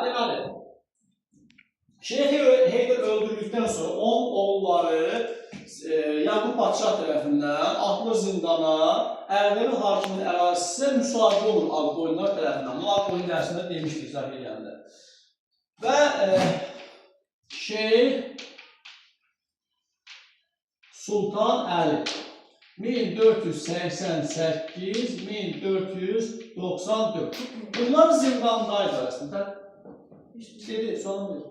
Deməli, Şeyx Heydər öldürüldükdən sonra 10 oğulları Yaqub Padşah tərəfindən atlı zindana, Ərdəbil hakiminin ərazisisə müsaade olur Ağqoyunlar tərəfindən. Bu Ağqoyun dərsində demişdik izah edəndə. Və Şeyx Sultan Əli 1488-1494. Bunlar zindandaydı əslində. Dedi, sonra verir.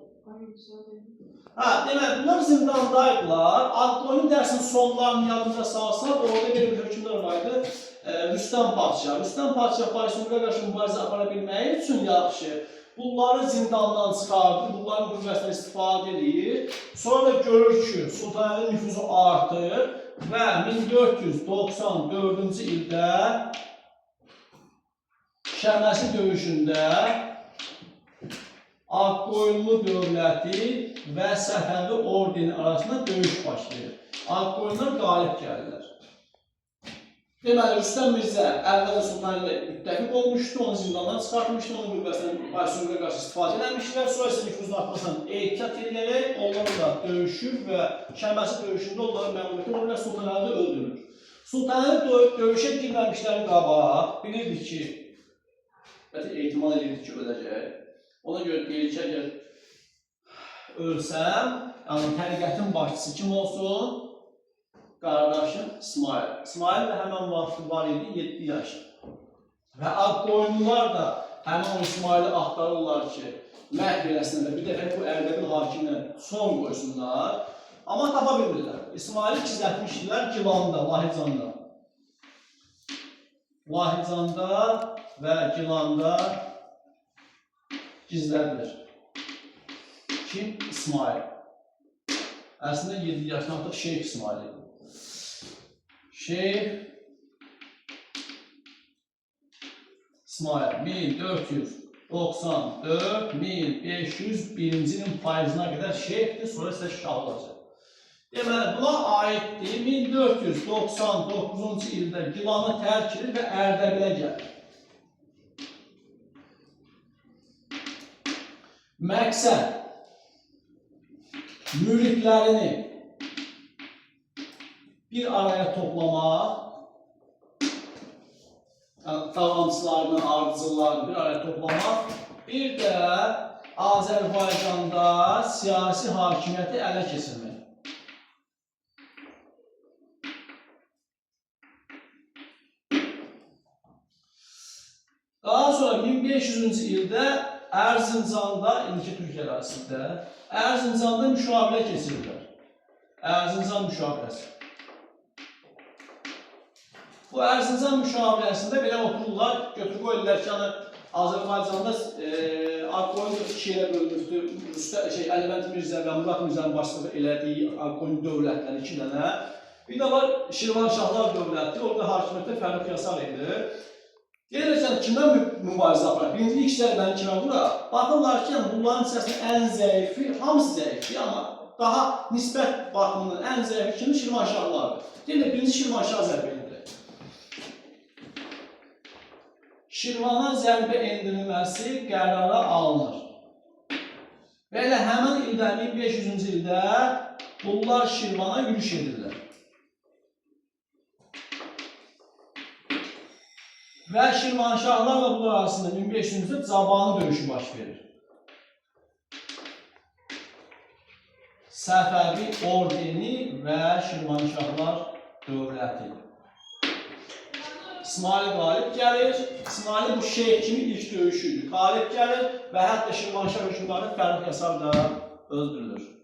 Deməli, bunlar zindandaydılar. Ağqoyun dərsinin sonlarını yanında salsaq, orada bir hökmdar vardı. Rüstəm Padşah. Rüstəm Padşah Baysunqa qarşı mübarizə apara bilməyi üçün yaxşı. Bunları zindandan çıxardır, bunların qüvvəsindən istifadə edir. Sonra da görür ki, Sultanın nüfuzu artır və 1494-cü ildə Şəməsi döyüşündə Ağqoyunlu dövləti və Səfəvi ordeni arasında döyüş başlayır. Ağqoyunlar qalib gəlirlər. Deməli, Rüstəm Mirzə əvvəldə Sultan ilə müttəfiq olmuşdu, onu zindandan çıxartmışdı, onun qüvvəsindən Baysunqa qarşı istifadə edilmişdilər. Sonra isə nüfuzun artmasından ehtiyat edərək onlarla döyüşür və Şəməsi döyüşündə onların məğlubiyyəti olurlar, Sultan Əli öldürülür. Sultan Əli döyüşə girməmişlərin qabaq bilirdi ki, ehtimal edirdi ki, öləcək. Ona görə deyir ki, əgər ölsəm, yəni təriqətin başçısı kim olsun? Qardaşım İsmail. İsmail də həmən vaxtı var idi, 7 yaş. Və Ağqoyunlular da həmən o İsmaili axtarırlar ki, məhv eləsinlər və bir dəfə bu Ərdəbil hakiminə son qoysunlar. Amma tapa bilmirlər. İsmaili gizlətmişdilər Gilanda, Lahicanda. Lahicanda və Gilanda gizlədilir. Kim? İsmail. Əslində 7 yaşdan artıq Şeyx İsmail idi. Şeyx İsmail 1494-1501-ci ilin payızına qədər şeyxdir, sonra isə şah olacaq. Deməli, buna aiddir 1499-cu ildə Gilanı tərk edir və Ərdəbilə gəlir. Məqsəd müridlərini bir araya toplamaq, davamçılarını, ardıcılarını bir araya toplamaq, bir də Azərbaycanda siyasi hakimiyyəti ələ keçirmək. Daha sonra 1500-cü ildə Erzincan'da, indiki Türkiyə ərazisində, Erzincan'da müşavirə keçirirlər. Erzincan müşavirəsi. Bu Erzincan müşavirəsində belə otururlar, götür qoyurlar ki, Azərbaycanda Ağqoyun iki ilə bölünübdür, Ələvənd Mirzə və Murad Mirzənin başçılığı elədiyi Ağqoyun dövlətləri iki dənə. Bir də var Şirvanşahlar dövləti, orada hakimiyyətdə Fərrux Yasar idi. Deyirlər ki, kimdən mübarizə aparır? Birinci ilk zərbəni kimə vura? Baxırlar ki, bunların içərisində ən zəifi, hamısı zəifdir, amma daha nisbət baxımından ən zəifi kimi Şirvanşahlardır. Deyirlər, birinci Şirvanşah zərbə endirir. Şirvana zərbə endirilməsi qərara alınır. Və elə həmən ildə, 1500-cü ildə bunlar Şirvana yürüş edirlər. Və Şirvanşahlarla bunlar arasında 1500-cü Cabanı döyüşü baş verir. Səfəvi ordeni və Şirvanşahlar dövləti. İsmail qalib gəlir. İsmail bu şeyx kimi ilk döyüşüdür. Qalib gəlir və hətta Şirvanşah hökmdarı Fərrux Yasar da öldürülür.